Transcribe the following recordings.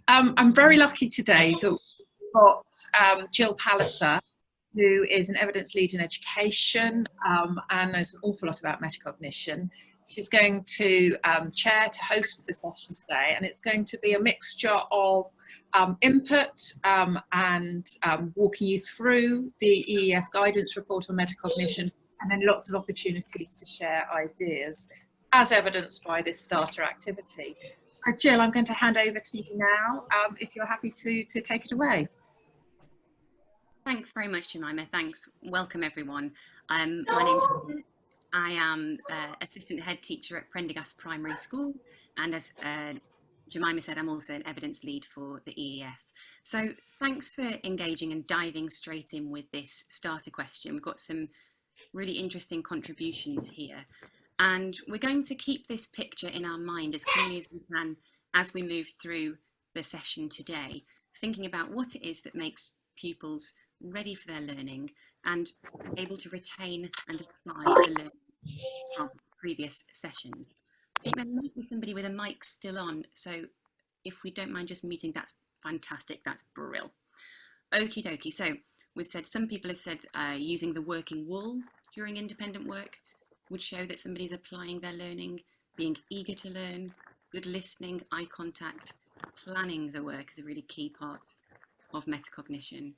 I'm very lucky today that we've got Jill Palliser, who is an evidence lead in education and knows an awful lot about metacognition. She's going to host the session today, and it's going to be a mixture of input and walking you through the EEF guidance report on metacognition, and then lots of opportunities to share ideas, as evidenced by this starter activity. Jill, I'm going to hand over to you now, if you're happy to take it away. Thanks very much, Jemima. Thanks. Welcome, everyone. My name's Jill. I am Assistant Head Teacher at Prendergast Primary School, and as Jemima said, I'm also an evidence lead for the EEF. So thanks for engaging and diving straight in with this starter question. We've got some really interesting contributions here. And we're going to keep this picture in our mind as clearly as we can as we move through the session today, thinking about what it is that makes pupils ready for their learning and able to retain and apply the learning from previous sessions. I think there might be somebody with a mic still on, so if we don't mind just muting, that's fantastic, that's brilliant. Okie dokie, so we've said, some people have said using the working wall during independent work would show that somebody's applying their learning, being eager to learn, good listening, eye contact, planning the work is a really key part of metacognition.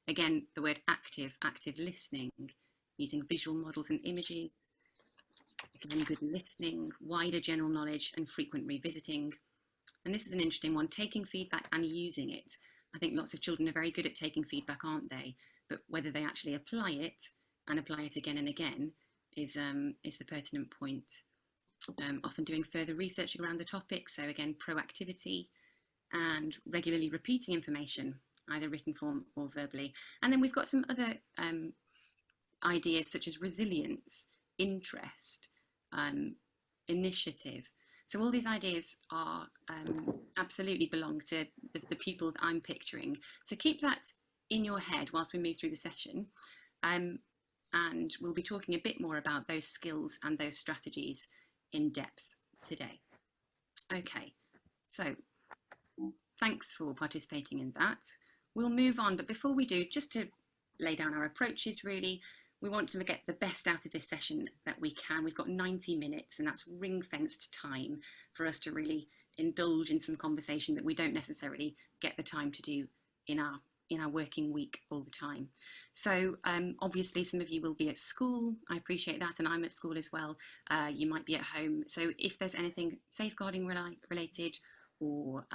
Again, the word active listening, using visual models and images. Again, good listening, wider general knowledge and frequent revisiting. And this is an interesting one, taking feedback and using it. I think lots of children are very good at taking feedback, aren't they? But whether they actually apply it and apply it again and again is the pertinent point. Often doing further research around the topic, so again, proactivity and regularly repeating information, either written form or verbally. And then we've got some other ideas such as resilience, interest, initiative. So all these ideas are absolutely belong to the people that I'm picturing. So keep that in your head whilst we move through the session. And we'll be talking a bit more about those skills and those strategies in depth today. Okay, so thanks for participating in that. We'll move on, but before we do, just to lay down our approaches really, we want to get the best out of this session that we can. We've got 90 minutes and that's ring-fenced time for us to really indulge in some conversation that we don't necessarily get the time to do in our working week all the time. So obviously some of you will be at school, I appreciate that, and I'm at school as well. You might be at home, so if there's anything safeguarding related, or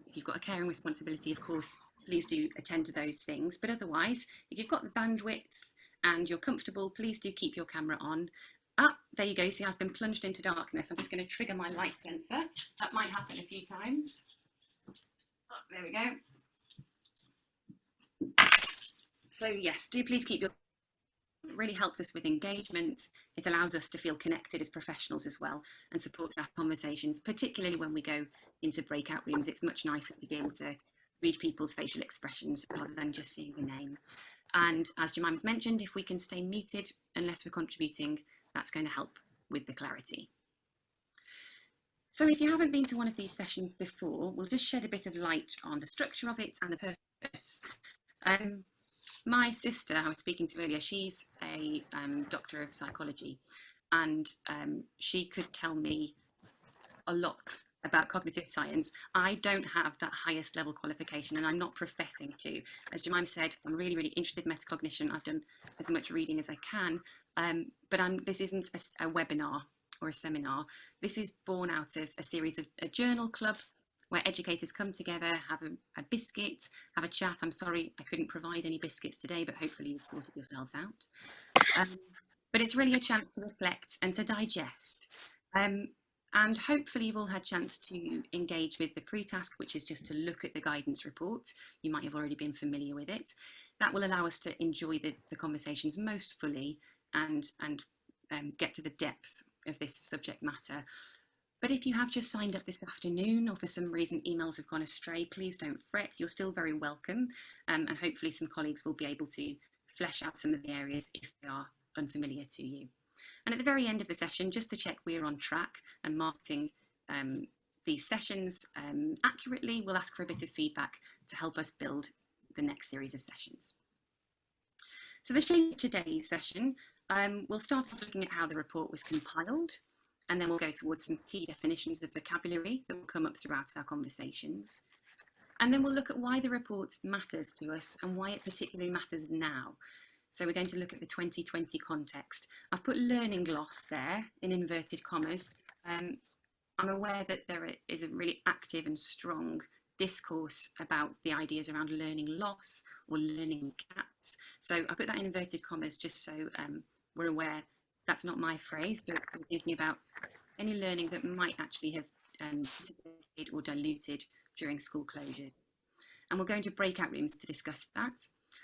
if you've got a caring responsibility, of course, please do attend to those things. But otherwise, if you've got the bandwidth and you're comfortable, please do keep your camera on. Ah, there you go, see, I've been plunged into darkness. I'm just going to trigger my light sensor. That might happen a few times. Oh, there we go. So yes, do please keep your, it really helps us with engagement. It allows us to feel connected as professionals as well and supports our conversations, particularly when we go into breakout rooms. It's much nicer to be able to read people's facial expressions rather than just seeing the name. And as Jemima's mentioned, if we can stay muted unless we're contributing, that's going to help with the clarity. So if you haven't been to one of these sessions before, we'll just shed a bit of light on the structure of it and the purpose. My sister, I was speaking to earlier, she's a doctor of psychology, and she could tell me a lot about cognitive science. I don't have that highest level qualification, and I'm not professing to. As Jemima said, I'm really, really interested in metacognition. I've done as much reading as I can, but this isn't a webinar or a seminar. This is born out of a series of a journal club where educators come together, have a biscuit, have a chat. I'm sorry I couldn't provide any biscuits today, but hopefully you've sorted yourselves out. But it's really a chance to reflect and to digest. And hopefully you've all had a chance to engage with the pre-task, which is just to look at the guidance report. You might have already been familiar with it. That will allow us to enjoy the conversations most fully and get to the depth of this subject matter. But if you have just signed up this afternoon, or for some reason emails have gone astray, please don't fret, you're still very welcome. And hopefully some colleagues will be able to flesh out some of the areas if they are unfamiliar to you. And at the very end of the session, just to check we're on track and marketing these sessions accurately, we'll ask for a bit of feedback to help us build the next series of sessions. So the shape of today's session, we'll start off looking at how the report was compiled, and then we'll go towards some key definitions of vocabulary that will come up throughout our conversations. And then we'll look at why the report matters to us and why it particularly matters now. So we're going to look at the 2020 context. I've put learning loss there in inverted commas. I'm aware that there is a really active and strong discourse about the ideas around learning loss or learning gaps. So I put that in inverted commas just so we're aware that's not my phrase, but we're thinking about any learning that might actually have dissipated or diluted during school closures. And we'll go into breakout rooms to discuss that.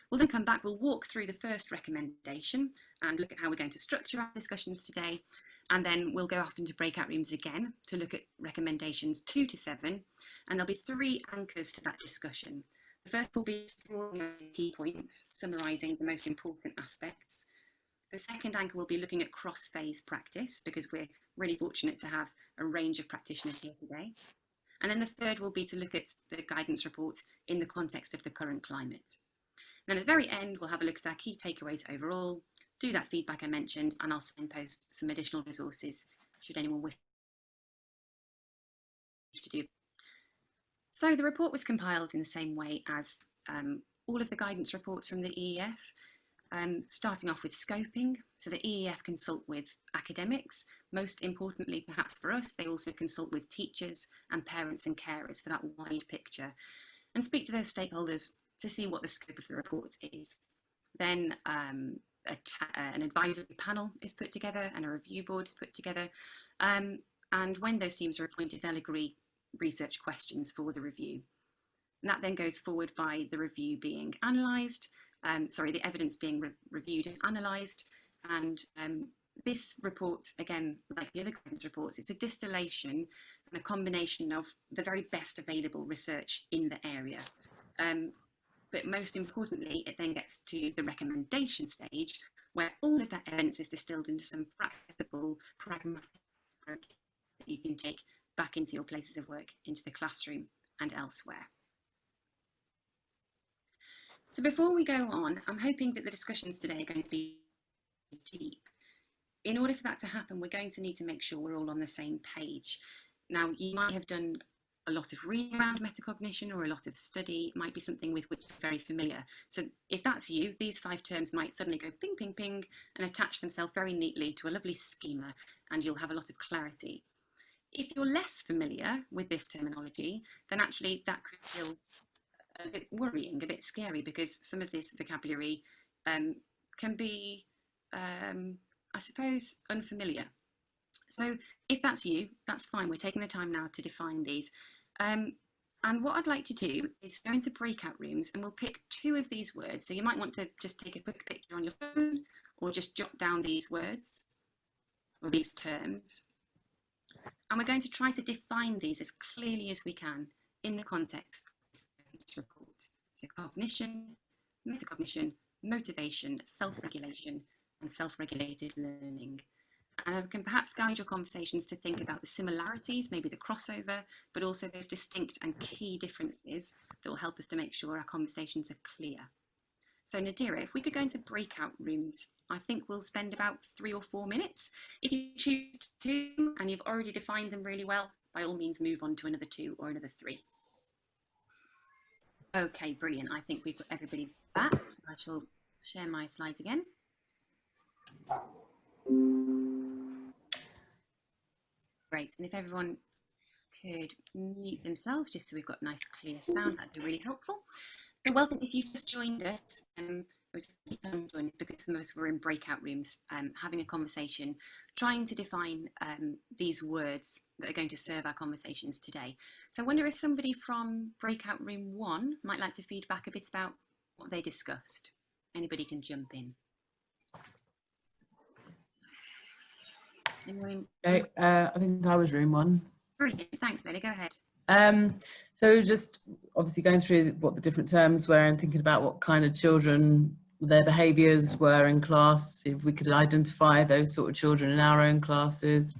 We'll then come back, we'll walk through the first recommendation and look at how we're going to structure our discussions today. And then we'll go off into breakout rooms again to look at recommendations 2 to 7. And there'll be 3 anchors to that discussion. The first will be drawing out key points, summarising the most important aspects. The second anchor will be looking at cross-phase practice, because we're really fortunate to have a range of practitioners here today. And then the third will be to look at the guidance report in the context of the current climate. And then at the very end, we'll have a look at our key takeaways overall, do that feedback I mentioned, and I'll signpost some additional resources should anyone wish to do. So the report was compiled in the same way as all of the guidance reports from the EEF, starting off with scoping. So the EEF consult with academics. Most importantly, perhaps for us, they also consult with teachers and parents and carers for that wide picture and speak to those stakeholders to see what the scope of the report is. Then an advisory panel is put together and a review board is put together. And when those teams are appointed, they'll agree research questions for the review. And that then goes forward by the review being analysed, the evidence being reviewed and analysed. And this report, again, like the other guidance reports, it's a distillation and a combination of the very best available research in the area. But most importantly, it then gets to the recommendation stage, where all of that evidence is distilled into some practicable, pragmatic approach that you can take back into your places of work, into the classroom and elsewhere. So before we go on, I'm hoping that the discussions today are going to be deep. In order for that to happen, we're going to need to make sure we're all on the same page. Now, you might have done a lot of reading around metacognition or a lot of study. It might be something with which you're very familiar. So if that's you, these 5 terms might suddenly go ping, ping, ping, and attach themselves very neatly to a lovely schema, and you'll have a lot of clarity. If you're less familiar with this terminology, then actually that could feel a bit worrying, a bit scary, because some of this vocabulary can be, I suppose, unfamiliar. So if that's you, that's fine. We're taking the time now to define these. And what I'd like to do is go into breakout rooms, and we'll pick 2 of these words. So you might want to just take a quick picture on your phone, or just jot down these words or these terms. And we're going to try to define these as clearly as we can in the context of this report. So cognition, metacognition, motivation, self-regulation, and self-regulated learning. And I can perhaps guide your conversations to think about the similarities, maybe the crossover, but also those distinct and key differences that will help us to make sure our conversations are clear. So Nadira, if we could go into breakout rooms, I think we'll spend about 3 or 4 minutes. If you choose to, and you've already defined them really well, by all means move on to another 2 or another 3. Okay, brilliant. I think we've got everybody back, so I shall share my slides again. Great, and if everyone could mute themselves just so we've got nice clear sound, that'd be really helpful. So welcome if you've just joined us. It was joined us because some of us were in breakout rooms having a conversation, trying to define these words that are going to serve our conversations today. So I wonder if somebody from breakout room 1 might like to feed back a bit about what they discussed. Anybody can jump in. Okay, I think I was room 1. Brilliant, thanks Lily, go ahead. So just obviously going through what the different terms were and thinking about what kind of children their behaviours were in class, see if we could identify those sort of children in our own classes.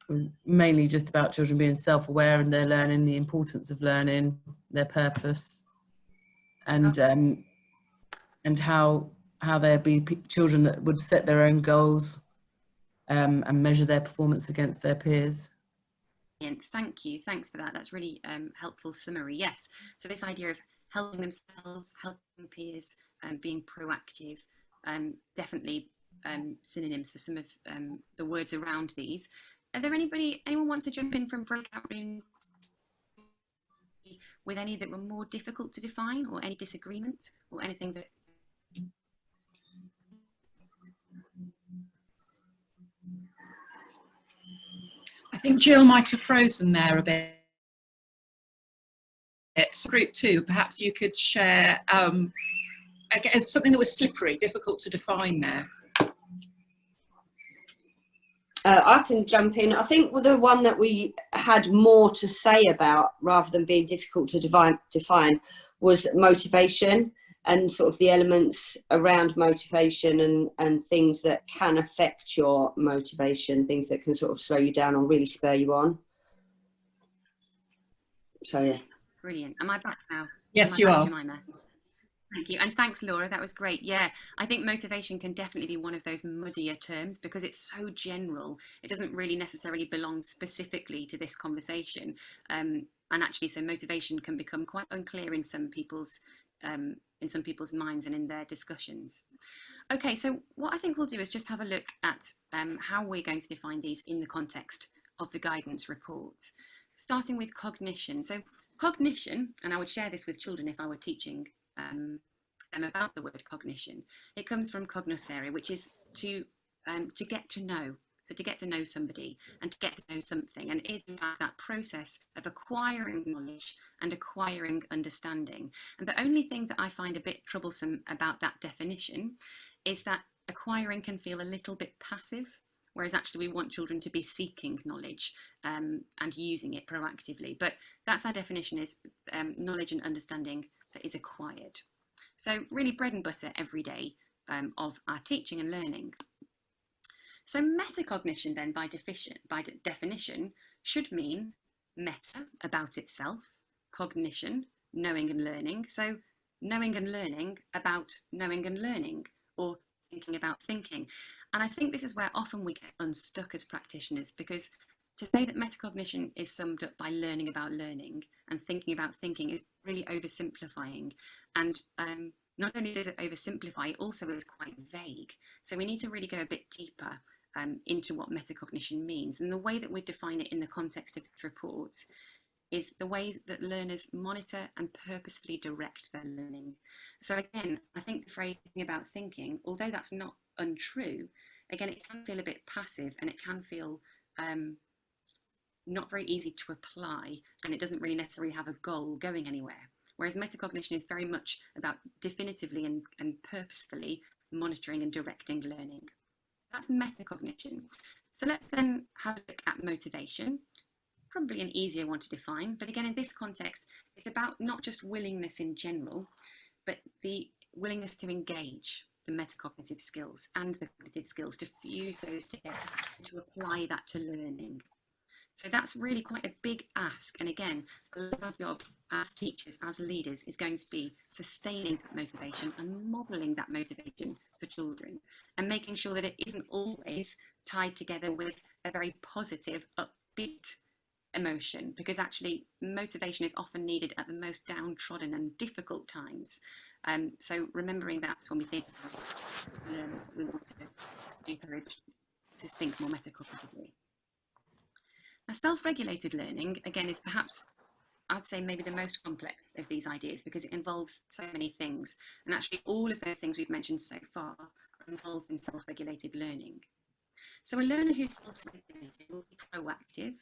was mainly just about children being self-aware and their learning, the importance of learning, their purpose, and how there'd be children that would set their own goals and measure their performance against their peers. Thank you. Thanks for that. That's really helpful summary. Yes. So this idea of helping themselves, helping peers, and being proactive, definitely synonyms for some of the words around these. Are there anyone wants to jump in from breakout room with any that were more difficult to define, or any disagreements, or anything that? I think Jill might have frozen there a bit. Group 2, perhaps you could share something that was slippery, difficult to define there. I can jump in. I think the one that we had more to say about, rather than being difficult to define, was motivation, and sort of the elements around motivation and things that can affect your motivation, things that can sort of slow you down or really spur you on. So yeah. Brilliant. Am I back now? Yes, you are. Jemima? Thank you. And thanks, Laura. That was great. Yeah, I think motivation can definitely be one of those muddier terms because it's so general. It doesn't really necessarily belong specifically to this conversation. And actually, so motivation can become quite unclear in some people's minds and in their discussions. Okay, so what I think we'll do is just have a look at how we're going to define these in the context of the guidance report, starting with cognition. So cognition, and I would share this with children if I were teaching them about the word cognition. It comes from cognoscere, which is to get to know. So to get to know somebody and to get to know something, and it is in fact that process of acquiring knowledge and acquiring understanding. And the only thing that I find a bit troublesome about that definition is that acquiring can feel a little bit passive, whereas actually we want children to be seeking knowledge and using it proactively. But that's our definition, is knowledge and understanding that is acquired. So really bread and butter every day of our teaching and learning. So metacognition then by definition should mean meta, about itself, cognition, knowing and learning. So knowing and learning about knowing and learning, or thinking about thinking. And I think this is where often we get unstuck as practitioners, because to say that metacognition is summed up by learning about learning and thinking about thinking is really oversimplifying. And not only does it oversimplify, it also is quite vague. So we need to really go a bit deeper into what metacognition means. And the way that we define it in the context of this report is the way that learners monitor and purposefully direct their learning. So again, I think the phrase thinking about thinking, although that's not untrue, again, it can feel a bit passive and it can feel not very easy to apply, and it doesn't really necessarily have a goal going anywhere. Whereas metacognition is very much about definitively and purposefully monitoring and directing learning. That's metacognition. So let's then have a look at motivation. Probably an easier one to define, but again, in this context, it's about not just willingness in general, but the willingness to engage the metacognitive skills and the cognitive skills, to fuse those together, to apply that to learning. So that's really quite a big ask. And again, a lot of our job as teachers, as leaders, is going to be sustaining that motivation and modelling that motivation for children, and making sure that it isn't always tied together with a very positive, upbeat emotion, because actually motivation is often needed at the most downtrodden and difficult times. So remembering that's when we think about we want to encourage to think more metacognitively. Now, self-regulated learning, again, is perhaps, I'd say, maybe the most complex of these ideas, because it involves so many things. And actually, all of those things we've mentioned so far are involved in self-regulated learning. So a learner who's self-regulated will be proactive.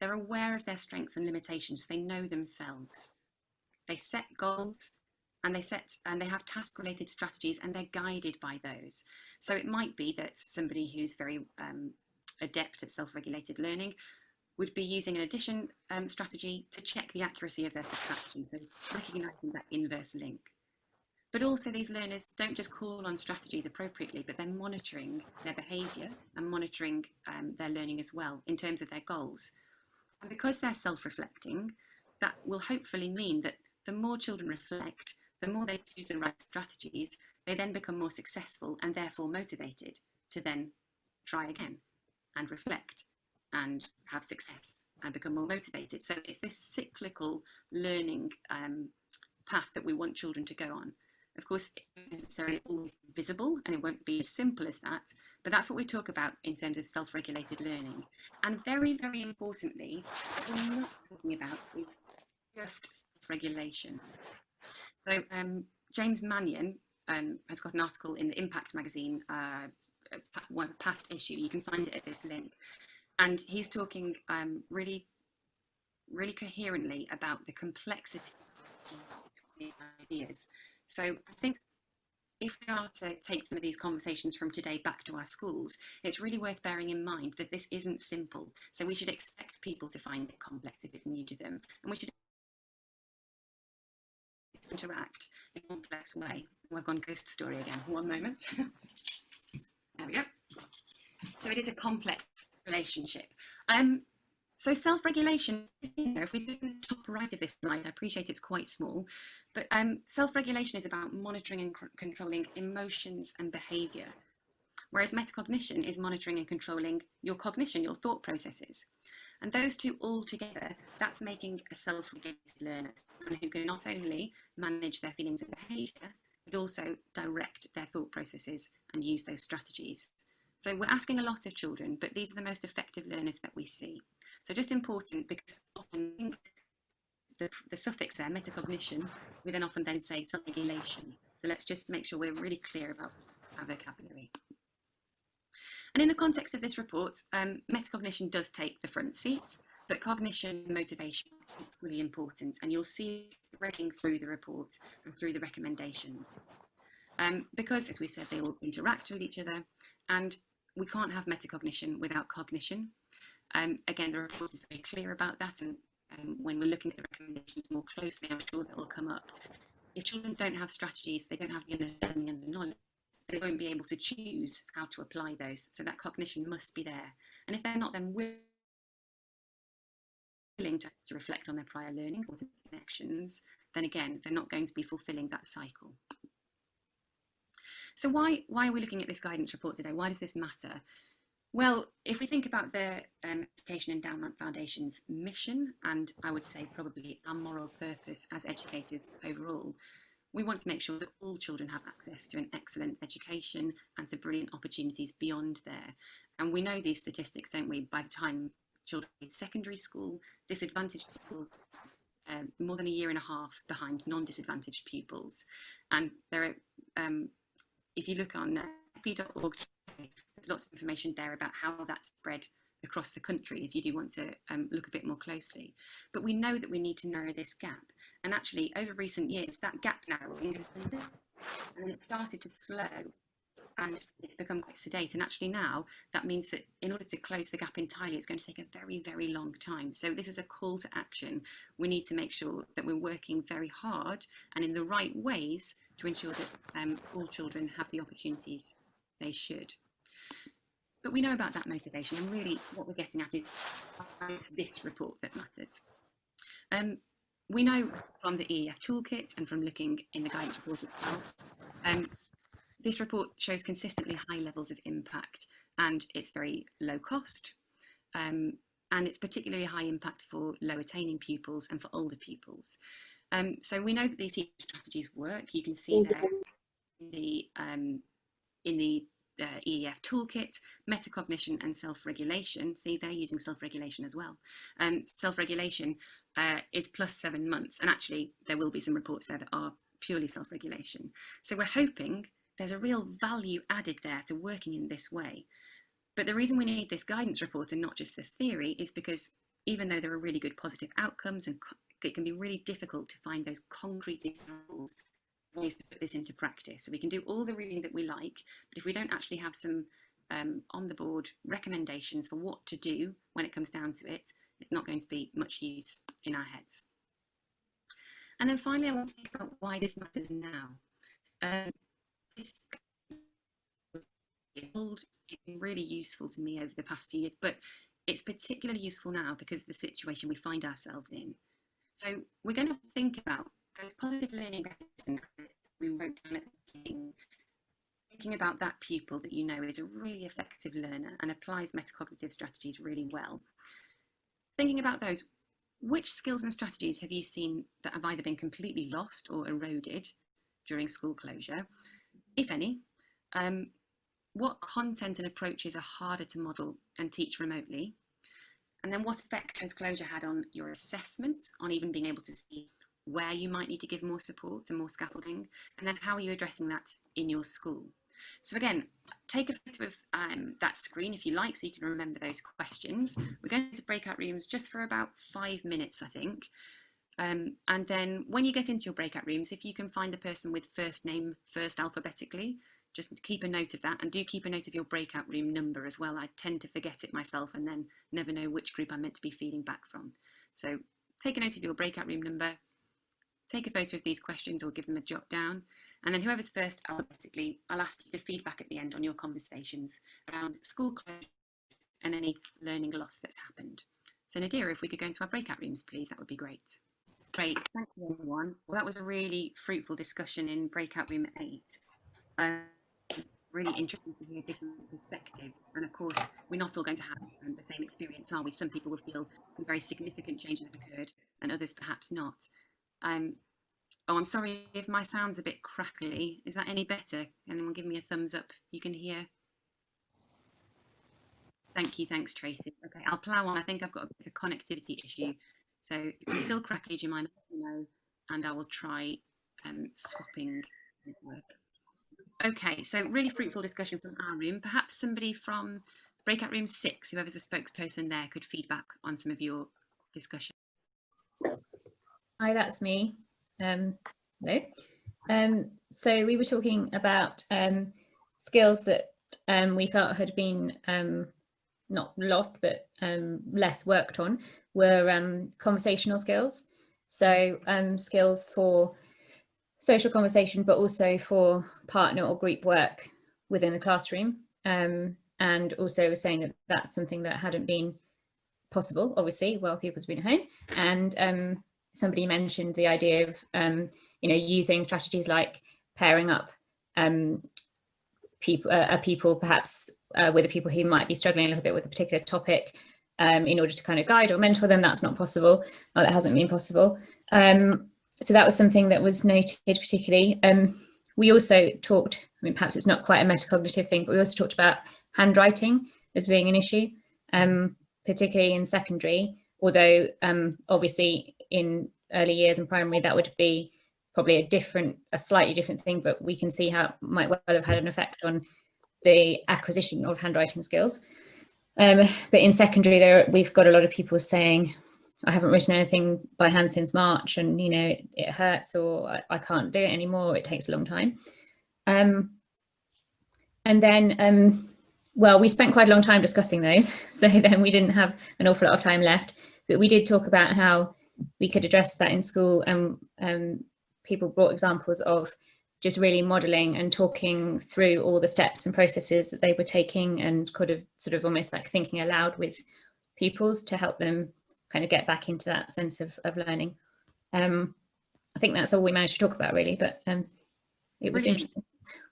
They're aware of their strengths and limitations. They know themselves. They set goals, and they have task-related strategies, and they're guided by those. So it might be that somebody who's very adept at self-regulated learning would be using an addition strategy to check the accuracy of their subtraction, so recognising that inverse link. But also these learners don't just call on strategies appropriately, but they're monitoring their behaviour and monitoring their learning as well in terms of their goals. And because they're self-reflecting, that will hopefully mean that the more children reflect, the more they choose the right strategies, they then become more successful and therefore motivated to then try again and reflect and have success and become more motivated. So it's this cyclical learning path that we want children to go on. Of course, it won't necessarily always be visible and it won't be as simple as that, but that's what we talk about in terms of self-regulated learning. And very, very importantly, what we're not talking about is just self-regulation. So James Mannion has got an article in the Impact magazine, one past issue. You can find it at this link. And he's talking really, really coherently about the complexity of these ideas. So I think if we are to take some of these conversations from today back to our schools, it's really worth bearing in mind that this isn't simple. So we should expect people to find it complex if it's new to them. And we should interact in a complex way. Oh, I've gone ghost story again. One moment. There we go. So it is a complex relationship. So self-regulation, if we look at the top right of this slide, I appreciate it's quite small, but self-regulation is about monitoring and controlling emotions and behaviour, whereas metacognition is monitoring and controlling your cognition, your thought processes. And those two all together, that's making a self-regulated learner who can not only manage their feelings and behaviour, but also direct their thought processes and use those strategies. So we're asking a lot of children, but these are the most effective learners that we see. So just important, because often the suffix there, metacognition, we then often then say self-regulation. So let's just make sure we're really clear about our vocabulary. And in the context of this report, metacognition does take the front seat, but cognition and motivation are equally important, and you'll see breaking through the report and through the recommendations. Because, as we said, they all interact with each other, and we can't have metacognition without cognition. Again, the report is very clear about that, and when we're looking at the recommendations more closely, I'm sure that will come up. If children don't have strategies, they don't have the understanding and the knowledge, they won't be able to choose how to apply those. So that cognition must be there. And if they're not then willing to reflect on their prior learning or to make connections, then again, they're not going to be fulfilling that cycle. So why are we looking at this guidance report today? Why does this matter? Well, if we think about the Education Endowment Foundation's mission, and I would say probably our moral purpose as educators overall, we want to make sure that all children have access to an excellent education and to brilliant opportunities beyond there. And we know these statistics, don't we? By the time children in secondary school, disadvantaged pupils more than a year and a half behind non-disadvantaged pupils. And there are, if you look on epi.org, there's lots of information there about how that's spread across the country if you do want to look a bit more closely. But we know that we need to narrow this gap. And actually, over recent years, that gap narrowing has been there. And it started to slow and it's become quite sedate. And actually now, that means that in order to close the gap entirely, it's going to take a very, very long time. So this is a call to action. We need to make sure that we're working very hard and in the right ways to ensure that all children have the opportunities they should. But we know about that motivation, and really what we're getting at is this report that matters. We know from the EEF toolkit and from looking in the guidance report itself, this report shows consistently high levels of impact, and it's very low cost, and it's particularly high impact for low attaining pupils and for older pupils. So we know that these strategies work. You can see there in the EEF toolkit, metacognition and self-regulation. See, they're using self-regulation as well. Self-regulation is plus 7 months, and actually there will be some reports there that are purely self-regulation. So we're hoping there's a real value added there to working in this way. But the reason we need this guidance report and not just the theory is because even though there are really good positive outcomes, and it can be really difficult to find those concrete examples, ways to put this into practice. So we can do all the reading that we like, but if we don't actually have some on the board recommendations for what to do when it comes down to it, it's not going to be much use in our heads. And then finally, I want to think about why this matters now. It's been really useful to me over the past few years, but it's particularly useful now because of the situation we find ourselves in. So we're going to think about those positive learning behaviors that we wrote down at the beginning, thinking about that pupil that you know is a really effective learner and applies metacognitive strategies really well. Thinking about those, which skills and strategies have you seen that have either been completely lost or eroded during school closure, if any? What content and approaches are harder to model and teach remotely? And then what effect has closure had on your assessment, on even being able to see where you might need to give more support and more scaffolding? And then how are you addressing that in your school? So again, take a photo of that screen if you like, so you can remember those questions. We're going to breakout rooms just for about 5 minutes, I think. And then when you get into your breakout rooms, if you can find the person with first name first alphabetically, just keep a note of that, and do keep a note of your breakout room number as well. I tend to forget it myself and then never know which group I'm meant to be feeding back from. So take a note of your breakout room number, take a photo of these questions or give them a jot down, and then whoever's first alphabetically, I'll ask you to feed back at the end on your conversations around school closure and any learning loss that's happened. So Nadira, if we could go into our breakout rooms, please, that would be great. Great, thank you everyone. Well, that was a really fruitful discussion in breakout room 8. Really interesting to hear different perspectives, and of course we're not all going to have the same experience, are we? Some people will feel some very significant changes have occurred and others perhaps not. Oh, I'm sorry if my sound's a bit crackly. Is that any better? Anyone give me a thumbs up you can hear? Thank you, thanks Tracy. Okay, I'll plough on. I think I've got a connectivity issue, so if I'm still crackly, do you mind letting me know, and I will try swapping network. Okay, so really fruitful discussion from our room. Perhaps somebody from breakout room 6, whoever's the spokesperson there, could feedback on some of your discussion. Hi, that's me. Hello. So we were talking about skills that we felt had been not lost, but less worked on, were conversational skills. So skills for social conversation, but also for partner or group work within the classroom. And also was saying that that's something that hadn't been possible, obviously, while people's been at home. And somebody mentioned the idea of, using strategies like pairing up people perhaps with the people who might be struggling a little bit with a particular topic in order to kind of guide or mentor them. That's not possible, or that hasn't been possible. So that was something that was noted particularly. We also talked, I mean, perhaps it's not quite a metacognitive thing, but we also talked about handwriting as being an issue, particularly in secondary, although obviously in early years and primary, that would be probably a slightly different thing, but we can see how it might well have had an effect on the acquisition of handwriting skills. But in secondary, we've got a lot of people saying, I haven't written anything by hand since March, and it hurts, or I can't do it anymore, it takes a long time. And then, well, we spent quite a long time discussing those, so then we didn't have an awful lot of time left, but we did talk about how we could address that in school, and people brought examples of just really modelling and talking through all the steps and processes that they were taking, and could have sort of almost like thinking aloud with pupils to help them kind of get back into that sense of learning. I think that's all we managed to talk about really, but it was interesting.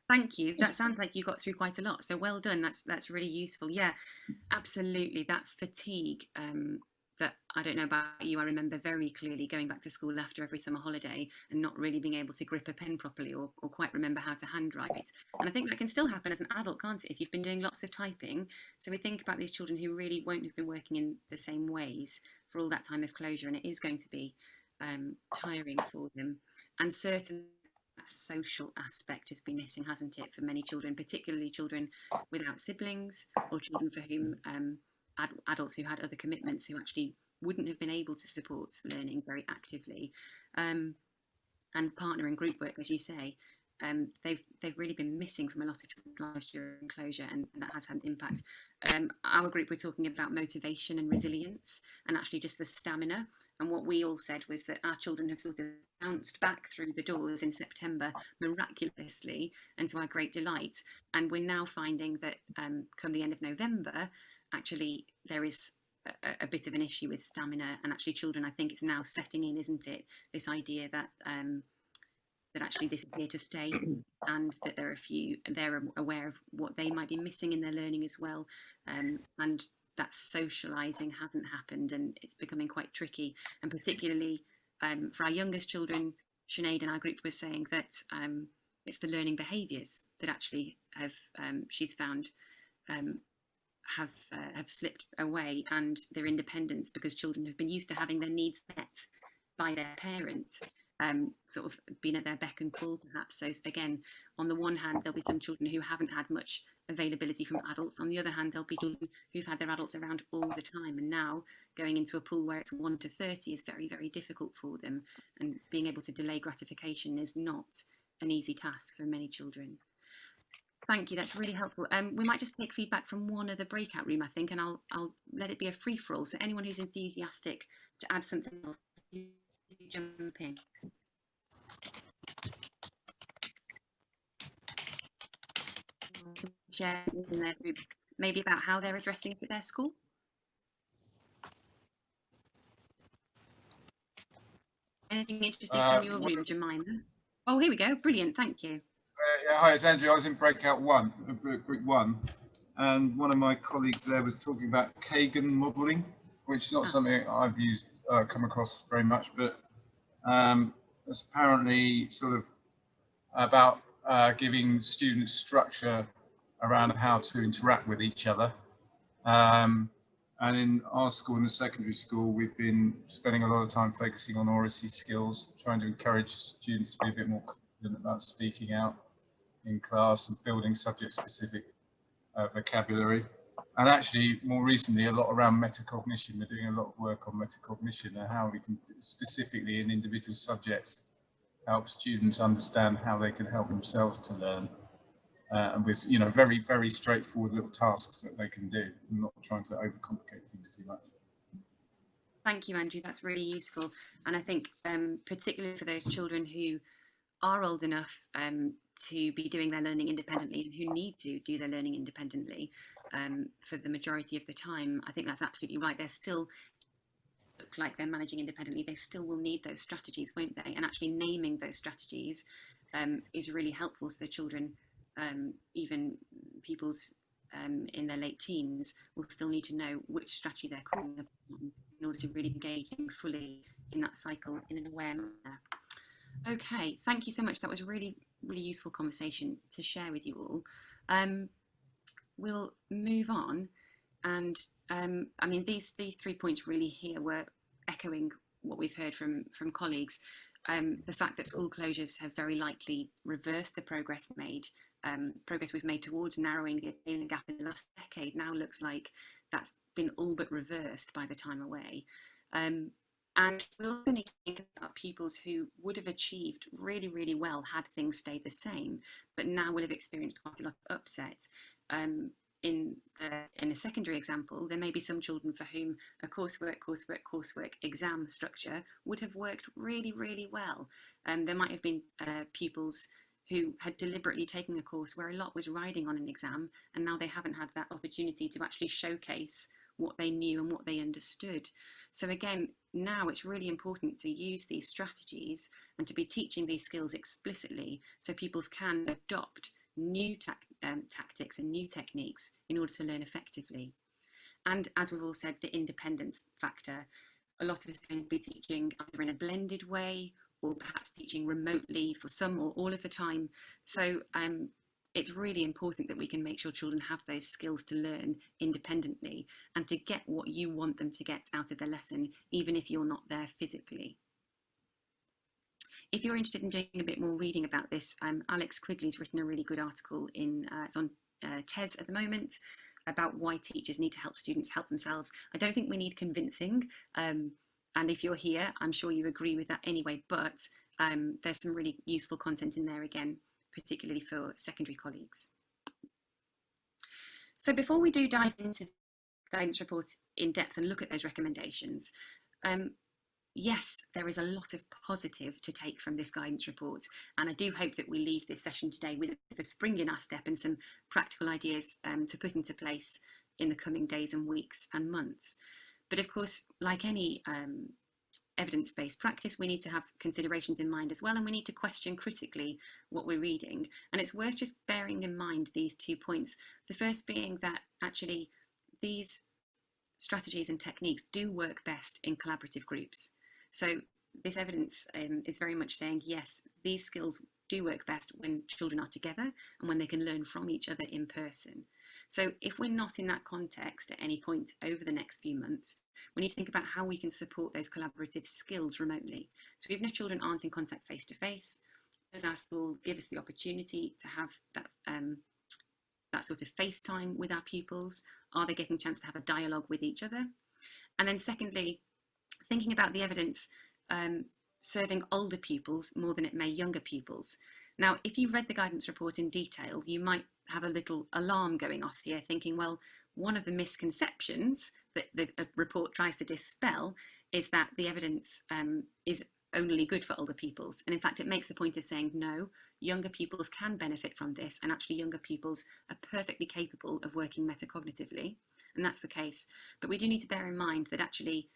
Thank you. That sounds like you got through quite a lot. So well done. That's really useful. Yeah, absolutely. That fatigue that, I don't know about you, I remember very clearly going back to school after every summer holiday and not really being able to grip a pen properly, or quite remember how to handwrite. And I think that can still happen as an adult, can't it, if you've been doing lots of typing? So we think about these children who really won't have been working in the same ways for all that time of closure, and it is going to be tiring for them. And certainly that social aspect has been missing, hasn't it, for many children, particularly children without siblings, or children for whom adults who had other commitments who actually wouldn't have been able to support learning very actively. And partner and group work, as you say, they've really been missing from a lot of children's lives during closure, and that has had an impact. Our group were talking about motivation and resilience, and actually just the stamina. And what we all said was that our children have sort of bounced back through the doors in September miraculously, and to our great delight. And we're now finding that come the end of November, actually there is a bit of an issue with stamina, and actually children, I think it's now setting in, isn't it, this idea that that actually this is here to stay, and that they're aware of what they might be missing in their learning as well, and that socializing hasn't happened, and it's becoming quite tricky. And particularly for our youngest children, Sinead in our group was saying that it's the learning behaviours that actually have she's found have slipped away, and their independence, because children have been used to having their needs met by their parent, sort of been at their beck and call perhaps. So again, on the one hand there'll be some children who haven't had much availability from adults, on the other hand there'll be children who've had their adults around all the time, and now going into a pool where it's 1 to 30 is very, very difficult for them, and being able to delay gratification is not an easy task for many children. Thank you, that's really helpful. We might just take feedback from one other breakout room, I think, and I'll let it be a free-for-all, so anyone who's enthusiastic to add something else, jump in. Share in their group, maybe about how they're addressing it at their school. Anything interesting from your room, Jemima? Oh, here we go. Brilliant. Thank you. Yeah, hi, it's Andrew. I was in breakout group one, and one of my colleagues there was talking about Kagan modelling, which is not something I've used, come across very much, but it's apparently sort of about giving students structure around how to interact with each other. And in our school, in the secondary school, we've been spending a lot of time focusing on oracy skills, trying to encourage students to be a bit more confident about speaking out in class and building subject-specific vocabulary. And actually, more recently, a lot around metacognition. We're doing a lot of work on metacognition and how we can specifically in individual subjects help students understand how they can help themselves to learn. And with, you know, very, very straightforward little tasks that they can do, and not trying to overcomplicate things too much. Thank you, Andrew. That's really useful. And I think particularly for those children who are old enough to be doing their learning independently, and who need to do their learning independently for the majority of the time, I think that's absolutely right. They're still look like they're managing independently. They still will need those strategies, won't they? And actually naming those strategies is really helpful, so the children, even pupils in their late teens, will still need to know which strategy they're calling upon in order to really engage fully in that cycle in an aware manner. Okay, thank you so much. That was a really, really useful conversation to share with you all. We'll move on, and I mean, these 3 points really here were echoing what we've heard from colleagues. The fact that school closures have very likely reversed the progress we've made towards narrowing the attainment gap in the last decade now looks like that's been all but reversed by the time away. And we also need to think about pupils who would have achieved really, really well had things stayed the same, but now will have experienced quite a lot of upset. In a secondary example, there may be some children for whom a coursework exam structure would have worked really, really well. There might have been pupils who had deliberately taken a course where a lot was riding on an exam, and now they haven't had that opportunity to actually showcase what they knew and what they understood. So again, now it's really important to use these strategies and to be teaching these skills explicitly so pupils can adopt new tactics and new techniques in order to learn effectively. And as we've all said, the independence factor. A lot of us are going to be teaching either in a blended way or perhaps teaching remotely for some or all of the time. So it's really important that we can make sure children have those skills to learn independently and to get what you want them to get out of their lesson, even if you're not there physically. If you're interested in doing a bit more reading about this, Alex Quigley's written a really good article it's on TES at the moment, about why teachers need to help students help themselves. I don't think we need convincing, and if you're here, I'm sure you agree with that anyway, but there's some really useful content in there again particularly for secondary colleagues. So before we do dive into the guidance report in depth and look at those recommendations, yes, there is a lot of positive to take from this guidance report, and I do hope that we leave this session today with a spring in our step and some practical ideas to put into place in the coming days and weeks and months. But of course, like any evidence-based practice, we need to have considerations in mind as well, and we need to question critically what we're reading. And it's worth just bearing in mind these 2 points. The first being that actually these strategies and techniques do work best in collaborative groups. So this evidence is very much saying, yes, these skills do work best when children are together and when they can learn from each other in person. So if we're not in that context at any point over the next few months, we need to think about how we can support those collaborative skills remotely. So even if children aren't in contact face to face, does our school give us the opportunity to have that, that sort of FaceTime with our pupils? Are they getting a chance to have a dialogue with each other? And then secondly, thinking about the evidence serving older pupils more than it may younger pupils. Now, if you read the guidance report in detail, you might have a little alarm going off here, thinking, well, one of the misconceptions that the report tries to dispel is that the evidence is only good for older pupils. And in fact, it makes the point of saying, no, younger pupils can benefit from this, and actually younger pupils are perfectly capable of working metacognitively, and that's the case. But we do need to bear in mind that actually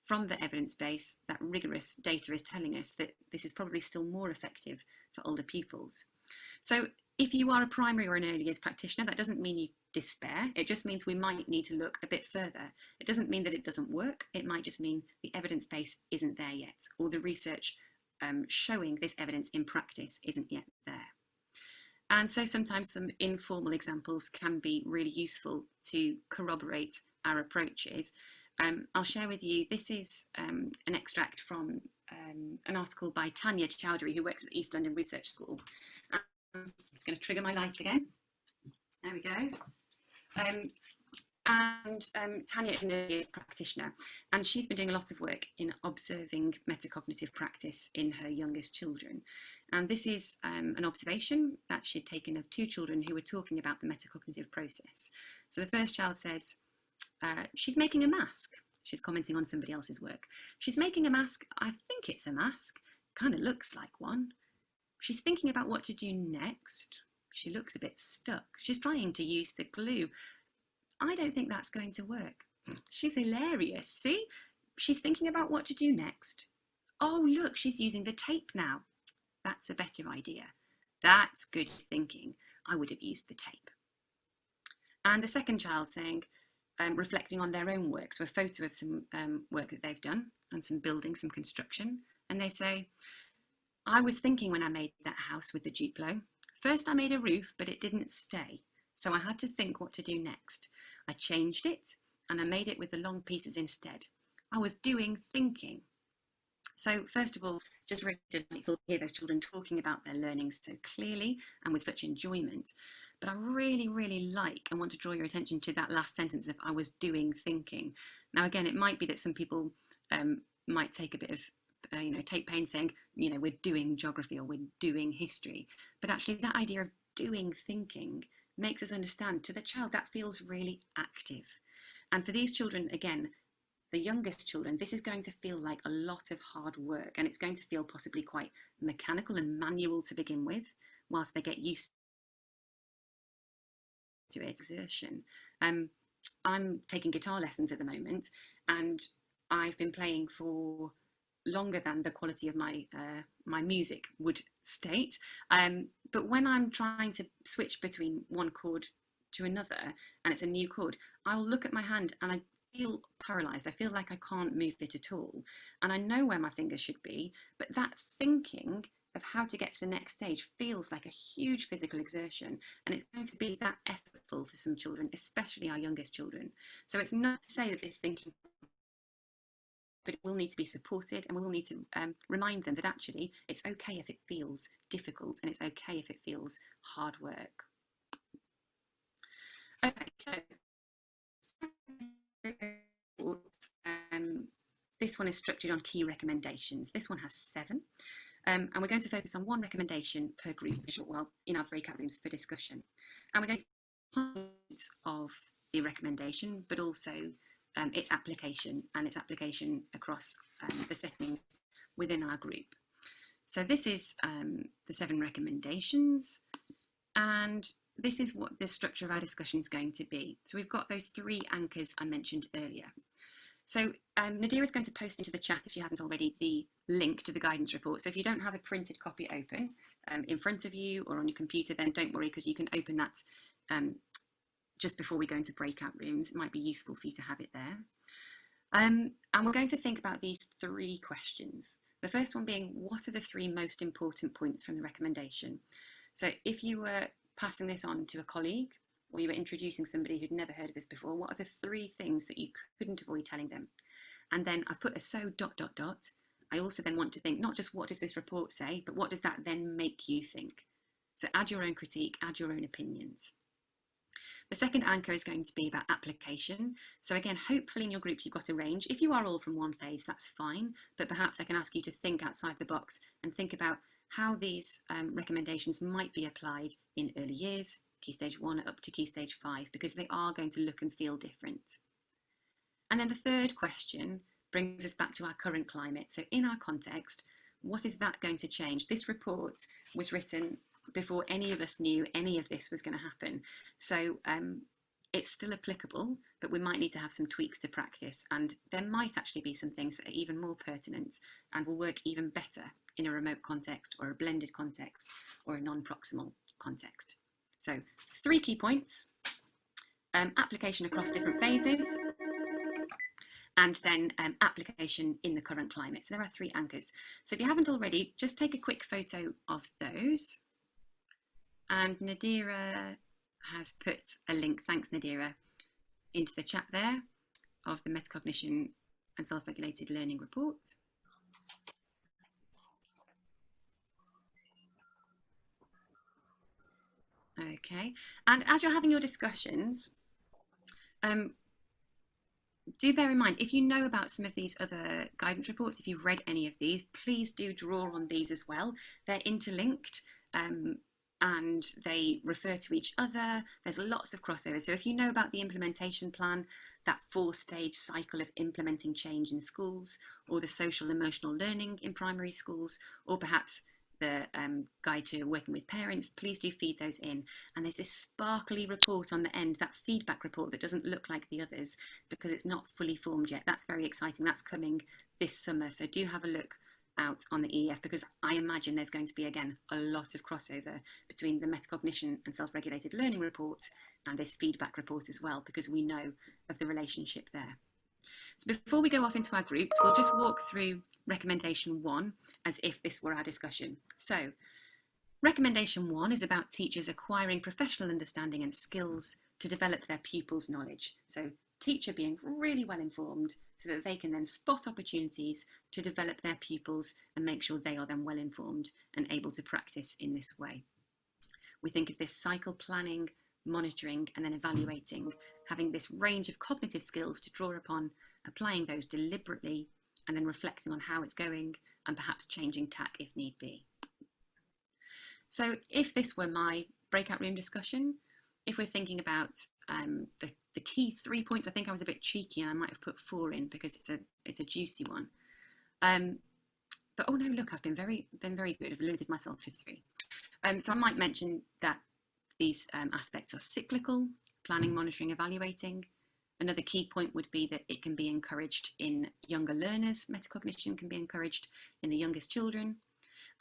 from the evidence base, that rigorous data is telling us that this is probably still more effective for older pupils. So if you are a primary or an early years practitioner, that doesn't mean you despair. It just means we might need to look a bit further. It doesn't mean that it doesn't work. It might just mean the evidence base isn't there yet, or the research showing this evidence in practice isn't yet there. And so sometimes some informal examples can be really useful to corroborate our approaches. I'll share with you, this is an extract from an article by Tanya Chowdhury, who works at the East London Research School. I'm just going to trigger my lights again. There we go. Tanya is an early years practitioner, and she's been doing a lot of work in observing metacognitive practice in her youngest children. And this is an observation that she'd taken of 2 children who were talking about the metacognitive process. So the first child says, she's making a mask. She's commenting on somebody else's work. She's making a mask. I think it's a mask. Kind of looks like one. She's thinking about what to do next. She looks a bit stuck. She's trying to use the glue. I don't think that's going to work. She's hilarious. See? She's thinking about what to do next. Oh, look, she's using the tape now. That's a better idea. That's good thinking. I would have used the tape. And the second child saying, reflecting on their own work, so a photo of some work that they've done and some building, some construction, and they say, I was thinking when I made that house with the Duplo, first I made a roof, but it didn't stay, so I had to think what to do next. I changed it and I made it with the long pieces instead. I was doing thinking. So first of all, just really delightful to hear those children talking about their learning so clearly and with such enjoyment. But I really, really like and want to draw your attention to that last sentence of I was doing thinking. Now, again, it might be that some people might take a bit of, take pains saying, we're doing geography or we're doing history. But actually that idea of doing thinking makes us understand to the child that feels really active. And for these children, again, the youngest children, this is going to feel like a lot of hard work, and it's going to feel possibly quite mechanical and manual to begin with, whilst they get used to exertion. I'm taking guitar lessons at the moment, and I've been playing for longer than the quality of my my music would state. But when I'm trying to switch between one chord to another, and it's a new chord, I'll look at my hand and I feel paralyzed. I feel like I can't move it at all. And I know where my fingers should be, but that thinking of how to get to the next stage feels like a huge physical exertion, and it's going to be that effortful for some children, especially our youngest children. So it's not to say that this thinking, but it will need to be supported, and we will need to remind them that actually it's okay if it feels difficult, and it's okay if it feels hard work. Okay, so this one is structured on key recommendations. This one has 7. And we're going to focus on one recommendation per group in our breakout rooms for discussion. And we're going to points of the recommendation, but also its application across the settings within our group. So this is the 7 recommendations, and this is what the structure of our discussion is going to be. So we've got those 3 anchors I mentioned earlier. So Nadira is going to post into the chat, if she hasn't already, the link to the guidance report. So if you don't have a printed copy open in front of you or on your computer, then don't worry, because you can open that just before we go into breakout rooms. It might be useful for you to have it there. And we're going to think about these 3 questions. The first one being, what are the 3 most important points from the recommendation? So if you were passing this on to a colleague, or you were introducing somebody who'd never heard of this before, what are the 3 things that you couldn't avoid telling them? And then I put a so ... I also then want to think, not just what does this report say, but what does that then make you think? So add your own critique, add your own opinions. The second anchor is going to be about application. So again, hopefully in your groups you've got a range. If you are all from one phase, that's fine, but perhaps I can ask you to think outside the box and think about how these recommendations might be applied in early years, Key Stage 1 up to Key Stage 5, because they are going to look and feel different. And then the third question brings us back to our current climate. So in our context, what is that going to change? This report was written before any of us knew any of this was going to happen. So it's still applicable, but we might need to have some tweaks to practice. And there might actually be some things that are even more pertinent and will work even better in a remote context or a blended context or a non-proximal context. So 3 key points, application across different phases, and then application in the current climate. So there are 3 anchors. So if you haven't already, just take a quick photo of those. And Nadira has put a link, thanks Nadira, into the chat there of the Metacognition and Self-Regulated Learning report. Okay, and as you're having your discussions, do bear in mind, if you know about some of these other guidance reports, if you've read any of these, please do draw on these as well. They're interlinked and they refer to each other. There's lots of crossovers. So if you know about the implementation plan, that 4-stage cycle of implementing change in schools, or the social emotional learning in primary schools, or perhaps the guide to working with parents, please do feed those in. And there's this sparkly report on the end, that feedback report that doesn't look like the others because it's not fully formed yet. That's very exciting. That's coming this summer. So do have a look out on the EEF, because I imagine there's going to be, again, a lot of crossover between the Metacognition and Self-Regulated Learning report and this feedback report as well, because we know of the relationship there. So before we go off into our groups, we'll just walk through recommendation 1 as if this were our discussion. So recommendation 1 is about teachers acquiring professional understanding and skills to develop their pupils' knowledge. So teacher being really well informed so that they can then spot opportunities to develop their pupils and make sure they are then well informed and able to practice in this way. We think of this cycle planning, monitoring, and then evaluating, having this range of cognitive skills to draw upon, applying those deliberately, and then reflecting on how it's going and perhaps changing tack if need be. So if this were my breakout room discussion, if we're thinking about the key 3 points, I think I was a bit cheeky and I might have put 4 in because it's a juicy one. But oh no, look, I've been very good. I've limited myself to 3. So I might mention that these aspects are cyclical: planning, monitoring, evaluating. Another key point would be that it can be encouraged in younger learners. Metacognition can be encouraged in the youngest children.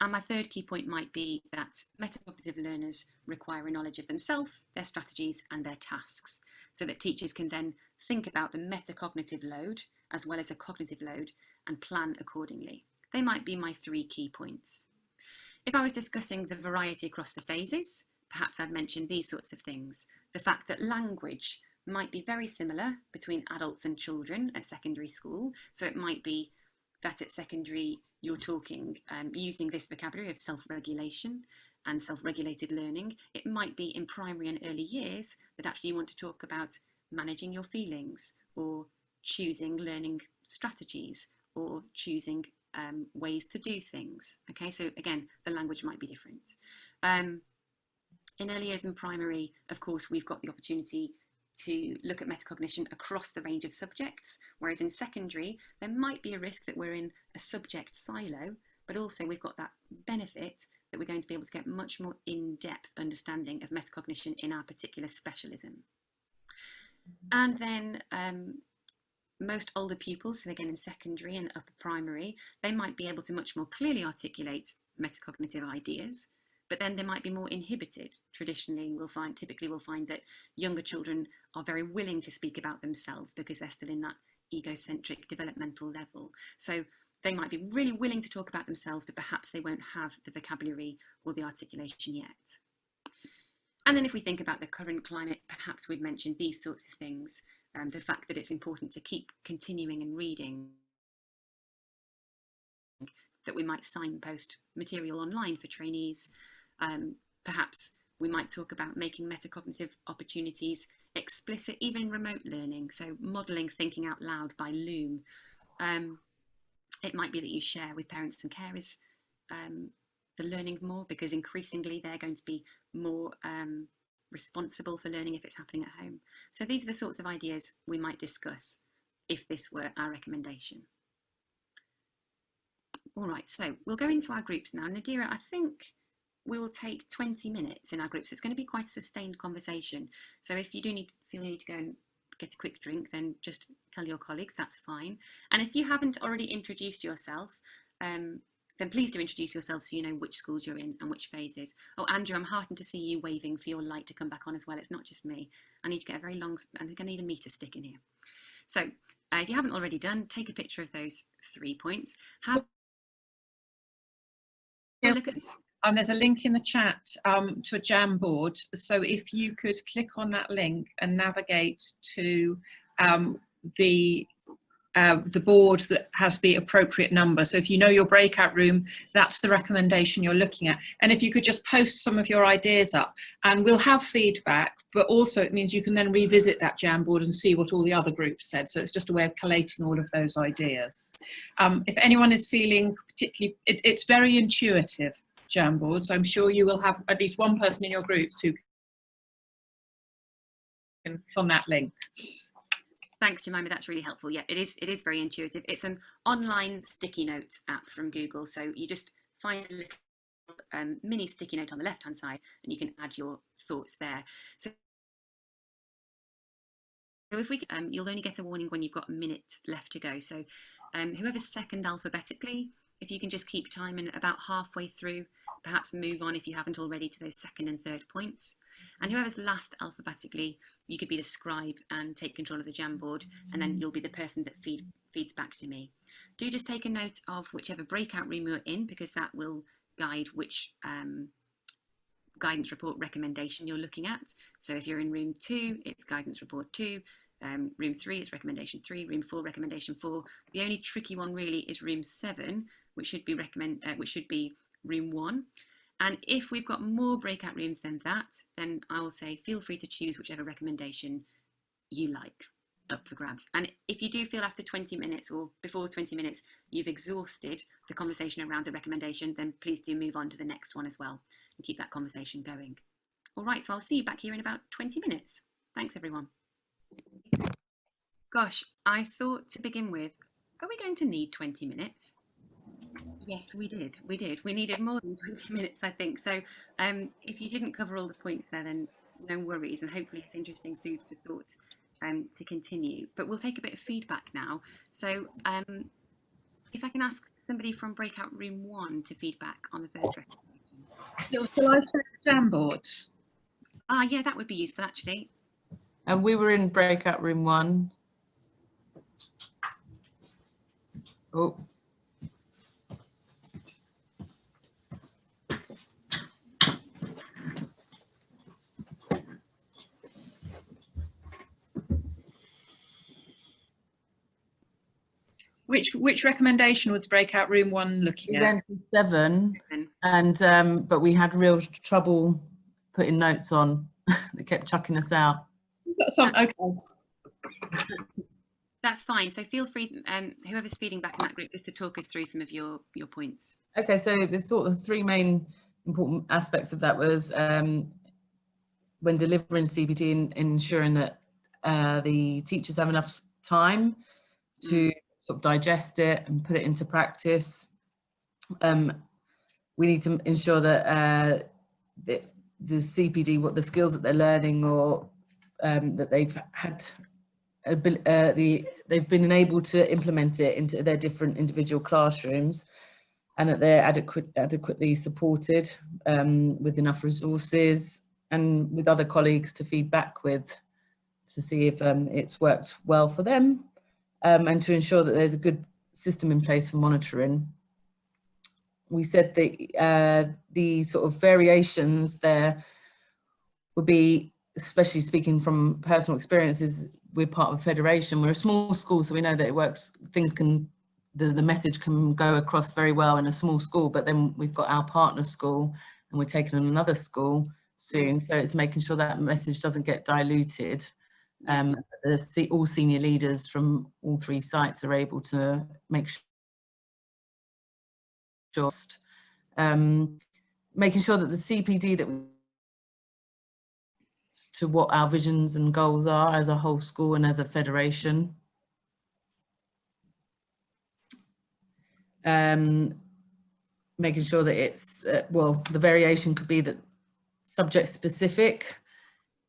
And my third key point might be that metacognitive learners require a knowledge of themselves, their strategies, and their tasks, so that teachers can then think about the metacognitive load as well as the cognitive load and plan accordingly. They might be my 3 key points. If I was discussing the variety across the phases, perhaps I'd mention these sorts of things. The fact that language might be very similar between adults and children at secondary school. So it might be that at secondary you're talking using this vocabulary of self-regulation and self-regulated learning. It might be in primary and early years that actually you want to talk about managing your feelings, or choosing learning strategies, or choosing ways to do things. Okay, so again, the language might be different. In early years and primary, of course, we've got the opportunity to look at metacognition across the range of subjects, whereas in secondary, there might be a risk that we're in a subject silo, but also we've got that benefit that we're going to be able to get much more in-depth understanding of metacognition in our particular specialism. And then most older pupils, so again in secondary and upper primary, they might be able to much more clearly articulate metacognitive ideas, but then they might be more inhibited. Typically we'll find that younger children are very willing to speak about themselves because they're still in that egocentric developmental level. So they might be really willing to talk about themselves, but perhaps they won't have the vocabulary or the articulation yet. And then if we think about the current climate, perhaps we'd mention these sorts of things. The fact that it's important to keep continuing and reading, that we might signpost material online for trainees. Perhaps we might talk about making metacognitive opportunities explicit, even in remote learning. So modelling thinking out loud by Loom. It might be that you share with parents and carers the learning more, because increasingly they're going to be more responsible for learning if it's happening at home. So these are the sorts of ideas we might discuss if this were our recommendation. All right, so we'll go into our groups now. Nadira, I think we'll take 20 minutes in our groups. It's going to be quite a sustained conversation. So if you do feel you need to go and get a quick drink, then just tell your colleagues, that's fine. And if you haven't already introduced yourself, then please do introduce yourself so you know which schools you're in and which phases. Oh, Andrew, I'm heartened to see you waving for your light to come back on as well. It's not just me. I need to get a very long, I think I need a meter stick in here. So if you haven't already done, take a picture of those 3 points. Have a look at there's a link in the chat to a Jamboard. So if you could click on that link and navigate to the board that has the appropriate number. So if you know your breakout room, that's the recommendation you're looking at. And if you could just post some of your ideas up, and we'll have feedback, but also it means you can then revisit that Jamboard and see what all the other groups said. So it's just a way of collating all of those ideas. If anyone is feeling particularly, it's very intuitive, Jamboard, so I'm sure you will have at least one person in your groups who can on that link. Thanks, Jemima, that's really helpful. Yeah, it is very intuitive. It's an online sticky note app from Google. So you just find a little mini sticky note on the left-hand side and you can add your thoughts there. So if we you'll only get a warning when you've got a minute left to go. So whoever's second alphabetically, if you can just keep time and about halfway through, perhaps move on if you haven't already to those second and third points. And whoever's last alphabetically, you could be the scribe and take control of the Jamboard, and then you'll be the person that feeds back to me. Do just take a note of whichever breakout room you're in, because that will guide which guidance report recommendation you're looking at. So if you're in room 2, it's guidance report 2. Room 3 is recommendation 3. Room 4, recommendation 4. The only tricky one really is room 7, which should be room 1. And if we've got more breakout rooms than that, then I will say feel free to choose whichever recommendation you like, up for grabs. And if you do feel after 20 minutes or before 20 minutes you've exhausted the conversation around the recommendation, then please do move on to the next one as well and keep that conversation going. All right, so I'll see you back here in about 20 minutes. Thanks, everyone. Gosh, I thought to begin with, are we going to need 20 minutes? Yes, we did. We needed more than 20 minutes, I think. So if you didn't cover all the points there, then no worries. And hopefully it's interesting food for thought to continue. But we'll take a bit of feedback now. So if I can ask somebody from breakout room 1 to feedback on the first recommendation. Shall I set the Jamboards? Yeah, that would be useful, actually. And we were in breakout room 1. Oh. Which recommendation was breakout room 1 looking We at? went to 7, and but we had real trouble putting notes on. They kept chucking us out. Okay. That's fine. So feel free, whoever's feeding back in that group, just to talk us through some of your points. Okay, so the three main important aspects of that was when delivering CPD, ensuring that the teachers have enough time to sort of digest it and put it into practice. We need to ensure that the CPD, what the skills that they're learning, or that they've had they've been able to implement it into their different individual classrooms, and that they're adequately supported with enough resources and with other colleagues to feed back with, to see if it's worked well for them, and to ensure that there's a good system in place for monitoring. We said that the sort of variations there would be, especially speaking from personal experiences, we're part of a federation, we're a small school, so we know that it works, things can, the message can go across very well in a small school, but then we've got our partner school and we're taking on another school soon, so it's making sure that message doesn't get diluted. All senior leaders from all three sites are able to make sure, making sure that the CPD that to what our visions and goals are as a whole school and as a federation. Making sure that it's, well, the variation could be that subject specific,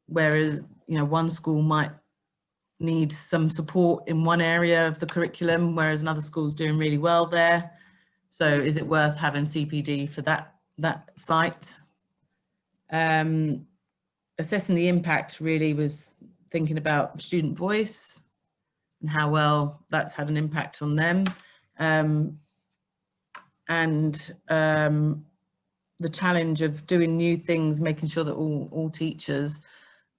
whereas, you know, one school might need some support in one area of the curriculum, whereas another school's doing really well there. So is it worth having CPD for that site? Assessing the impact really was thinking about student voice and how well that's had an impact on them. The challenge of doing new things, making sure that all teachers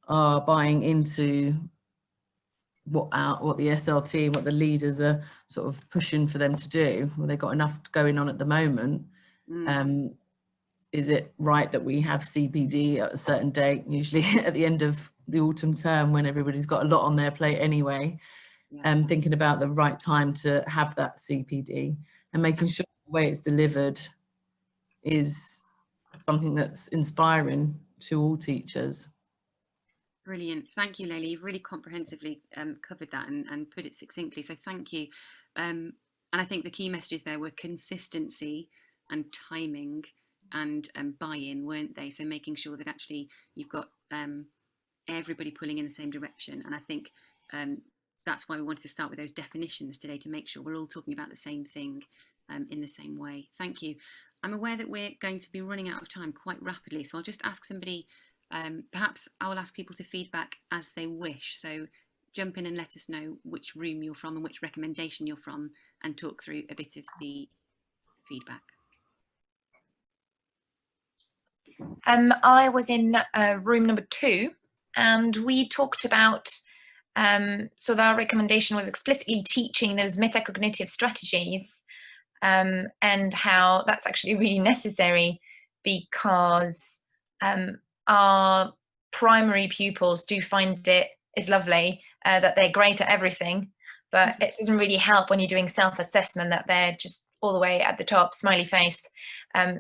are buying into what the SLT and what the leaders are sort of pushing for them to do. Well, they've got enough going on at the moment. Is it right that we have CPD at a certain date, usually at the end of the autumn term when everybody's got a lot on their plate anyway? Thinking about the right time to have that CPD and making sure the way it's delivered is something that's inspiring to all teachers. Brilliant. Thank you, Leila. You've really comprehensively covered that and put it succinctly. So thank you. And I think the key messages there were consistency and timing and buy-in, weren't they? So making sure that actually you've got everybody pulling in the same direction. And I think that's why we wanted to start with those definitions today, to make sure we're all talking about the same thing in the same way. Thank you. I'm aware that we're going to be running out of time quite rapidly, so I'll just ask somebody, perhaps I will ask people to feedback as they wish. So jump in and let us know which room you're from and which recommendation you're from, and talk through a bit of the feedback. I was in room number 2, and we talked about, so our recommendation was explicitly teaching those metacognitive strategies, and how that's actually really necessary, because our primary pupils do find it is lovely, that they're great at everything, but it doesn't really help when you're doing self-assessment that they're just all the way at the top, smiley face.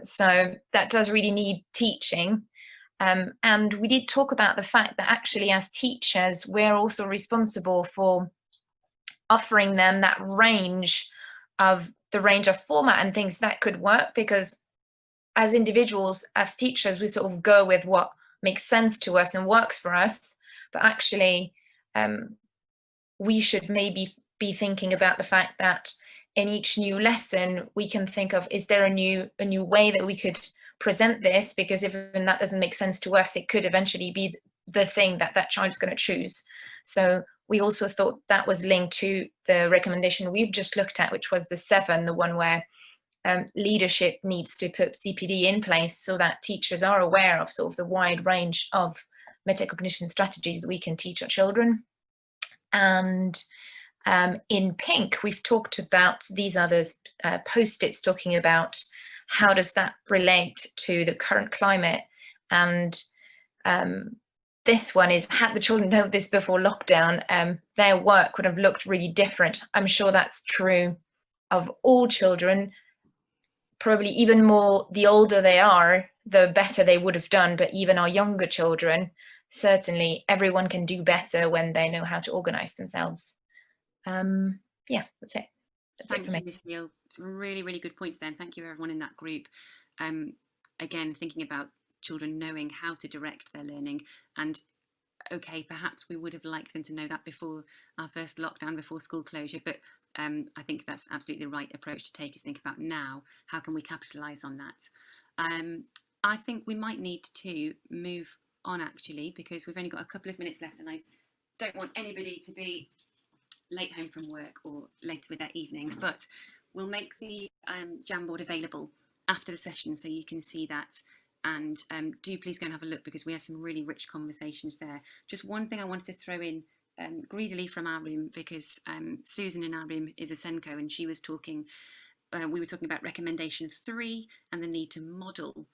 So that does really need teaching. And we did talk about the fact that actually as teachers, we're also responsible for offering them that range of format and things that could work, because as individuals, as teachers, we sort of go with what makes sense to us and works for us, but actually we should maybe be thinking about the fact that in each new lesson we can think of, is there a new way that we could present this, because if that doesn't make sense to us, it could eventually be the thing that that child's going to choose. So we also thought that was linked to the recommendation we've just looked at, which was the 7, the one where leadership needs to put CPD in place so that teachers are aware of sort of the wide range of metacognition strategies that we can teach our children. And in pink, we've talked about, these are the post-its talking about how does that relate to the current climate. And this one is, had the children known this before lockdown, their work would have looked really different. I'm sure that's true of all children, probably even more the older they are, the better they would have done, but even our younger children, certainly everyone can do better when they know how to organize themselves. Yeah, that's it. Thank you, Miss Neil. Really, really good points then. Thank you everyone in that group. Again, thinking about children knowing how to direct their learning, and okay, perhaps we would have liked them to know that before our first lockdown, before school closure, but I think that's absolutely the right approach to take, is think about now, how can we capitalise on that? I think we might need to move on actually, because we've only got a couple of minutes left and I don't want anybody to be late home from work or later with their evenings, but we'll make the Jamboard available after the session so you can see that, and do please go and have a look because we had some really rich conversations there. Just one thing I wanted to throw in greedily from our room, because Susan in our room is a Senko and she was talking, we were talking about recommendation 3 and the need to model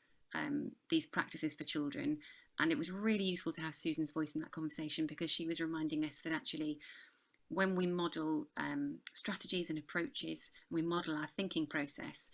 these practices for children, and it was really useful to have Susan's voice in that conversation because she was reminding us that actually when we model strategies and approaches, we model our thinking process,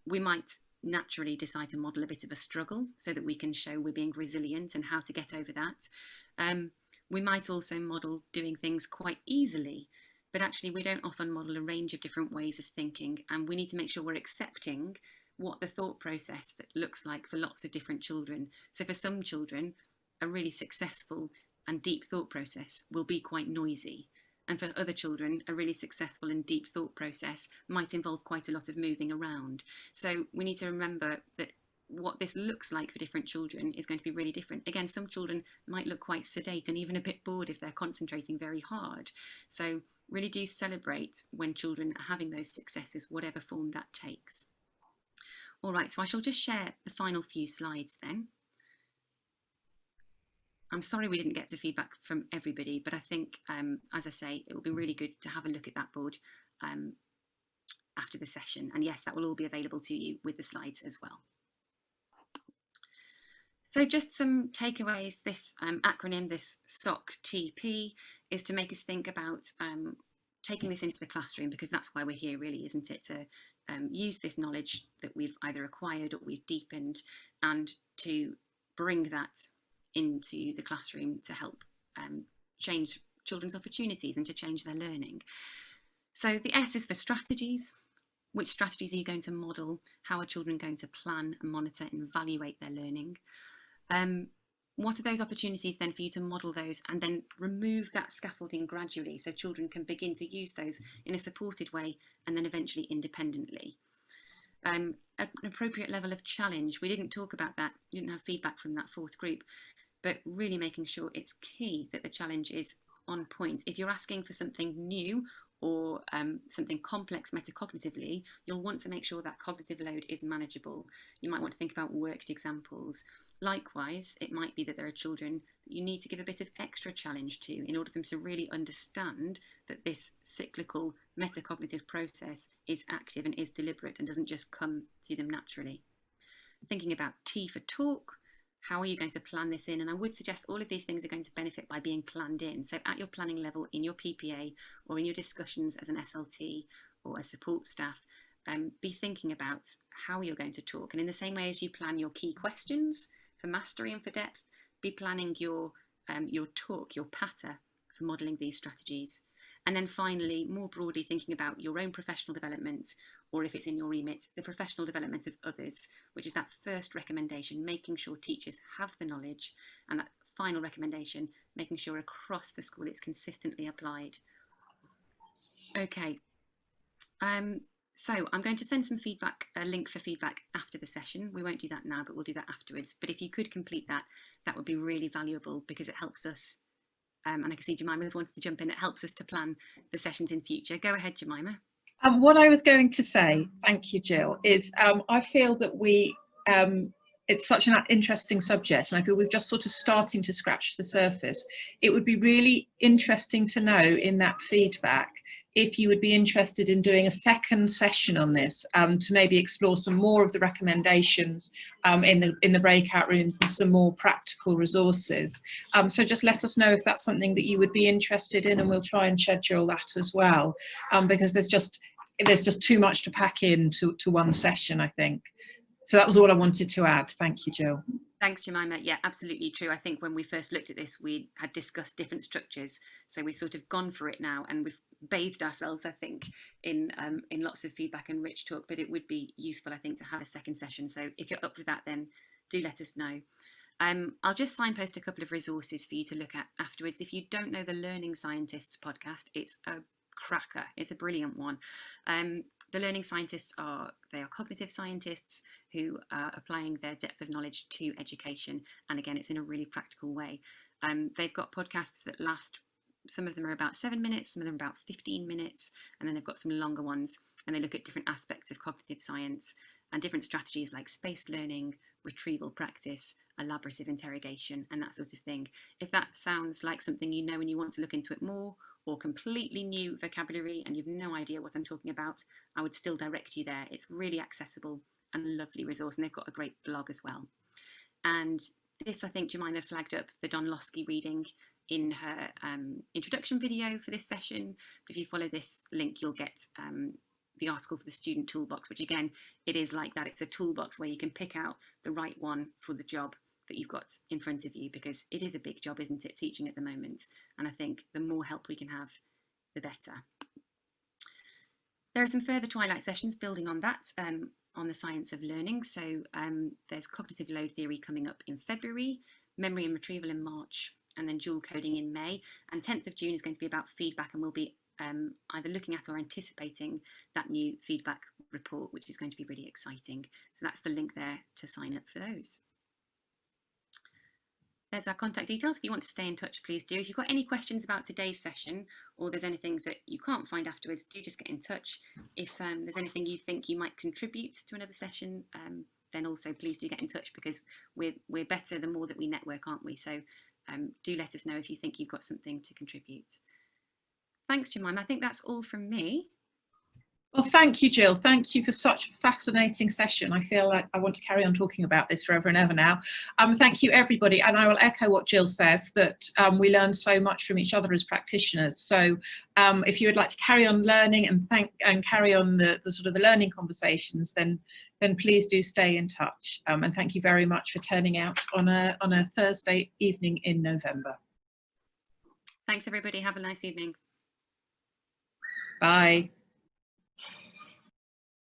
we might naturally decide to model a bit of a struggle so that we can show we're being resilient and how to get over that. We might also model doing things quite easily, but actually we don't often model a range of different ways of thinking, and we need to make sure we're accepting what the thought process that looks like for lots of different children. So for some children, a really successful and deep thought process will be quite noisy. And for other children, a really successful and deep thought process might involve quite a lot of moving around. So we need to remember that what this looks like for different children is going to be really different. Again, some children might look quite sedate and even a bit bored if they're concentrating very hard. So really do celebrate when children are having those successes, whatever form that takes. All right, so I shall just share the final few slides then. I'm sorry we didn't get to feedback from everybody, but I think, as I say, it will be really good to have a look at that board after the session. And yes, that will all be available to you with the slides as well. So just some takeaways. This acronym, this SOCTP, is to make us think about taking this into the classroom, because that's why we're here really, isn't it? To use this knowledge that we've either acquired or we've deepened, and to bring that into the classroom to help change children's opportunities and to change their learning. So the S is for strategies. Which strategies are you going to model? How are children going to plan and monitor and evaluate their learning? What are those opportunities then for you to model those and then remove that scaffolding gradually so children can begin to use those in a supported way and then eventually independently? An appropriate level of challenge. We didn't talk about that, we didn't have feedback from that fourth group, but really making sure it's key that the challenge is on point. If you're asking for something new or something complex metacognitively, you'll want to make sure that cognitive load is manageable. You might want to think about worked examples. Likewise, it might be that there are children that you need to give a bit of extra challenge to in order for them to really understand that this cyclical metacognitive process is active and is deliberate and doesn't just come to them naturally. Thinking about T for talk. How are you going to plan this in? And I would suggest all of these things are going to benefit by being planned in. So at your planning level, in your PPA, or in your discussions as an SLT or as support staff, be thinking about how you're going to talk. And in the same way as you plan your key questions for mastery and for depth, be planning your talk, your patter for modelling these strategies. And then finally, more broadly, thinking about your own professional development, or if it's in your remit, the professional development of others, which is that first recommendation, making sure teachers have the knowledge, and that final recommendation, making sure across the school it's consistently applied. Okay, so I'm going to send some feedback, a link for feedback after the session. We won't do that now, but we'll do that afterwards. But if you could complete that, that would be really valuable because it helps us. And I can see Jemima's wanted to jump in. It helps us to plan the sessions in future. Go ahead, Jemima. What I was going to say, thank you, Jill, is I feel that we it's such an interesting subject, and I feel we've just sort of starting to scratch the surface. It would be really interesting to know in that feedback if you would be interested in doing a second session on this, to maybe explore some more of the recommendations in the breakout rooms and some more practical resources. So just let us know if that's something that you would be interested in, and we'll try and schedule that as well, because there's just too much to pack into one session, I think. So that was all I wanted to add. Thank you, Jill. Thanks, Jemima. Yeah, absolutely true. I think when we first looked at this, we had discussed different structures. So we've sort of gone for it now, and we've bathed ourselves, I think, in lots of feedback and rich talk. But it would be useful, I think, to have a second session. So if you're up with that, then do let us know. I'll just signpost a couple of resources for you to look at afterwards. If you don't know the Learning Scientists podcast, it's a cracker. It's a brilliant one. The learning scientists are cognitive scientists who are applying their depth of knowledge to education, and again, it's in a really practical way. They've got podcasts that last, some of them are about 7 minutes, some of them are about 15 minutes, and then they've got some longer ones, and they look at different aspects of cognitive science and different strategies like spaced learning, retrieval practice, elaborative interrogation, and that sort of thing. If that sounds like something you know and you want to look into it more, or completely new vocabulary and you've no idea what I'm talking about, I would still direct you there. It's really accessible and a lovely resource, and they've got a great blog as well. And this, I think Jemima flagged up the Don Losky reading in her introduction video for this session. But if you follow this link, you'll get the article for the student toolbox, which again, it is like that. It's a toolbox where you can pick out the right one for the job that you've got in front of you, because it is a big job, isn't it, teaching at the moment? And I think the more help we can have, the better. There are some further Twilight sessions building on that, on the science of learning. So there's cognitive load theory coming up in February, memory and retrieval in March, and then dual coding in May. And 10th of June is going to be about feedback, and we'll be either looking at or anticipating that new feedback report, which is going to be really exciting. So that's the link there to sign up for those. There's our contact details. If you want to stay in touch, please do. If you've got any questions about today's session, or there's anything that you can't find afterwards, do just get in touch. If there's anything you think you might contribute to another session, then also please do get in touch, because we're better the more that we network, aren't we? So do let us know if you think you've got something to contribute. Thanks, Jemima. I think that's all from me. Well, thank you, Jill. Thank you for such a fascinating session. I feel like I want to carry on talking about this forever and ever now. Thank you, everybody. And I will echo what Jill says, that we learn so much from each other as practitioners. So if you would like to carry on learning and carry on the sort of the learning conversations, then please do stay in touch. And thank you very much for turning out on a Thursday evening in November. Thanks, everybody. Have a nice evening. Bye.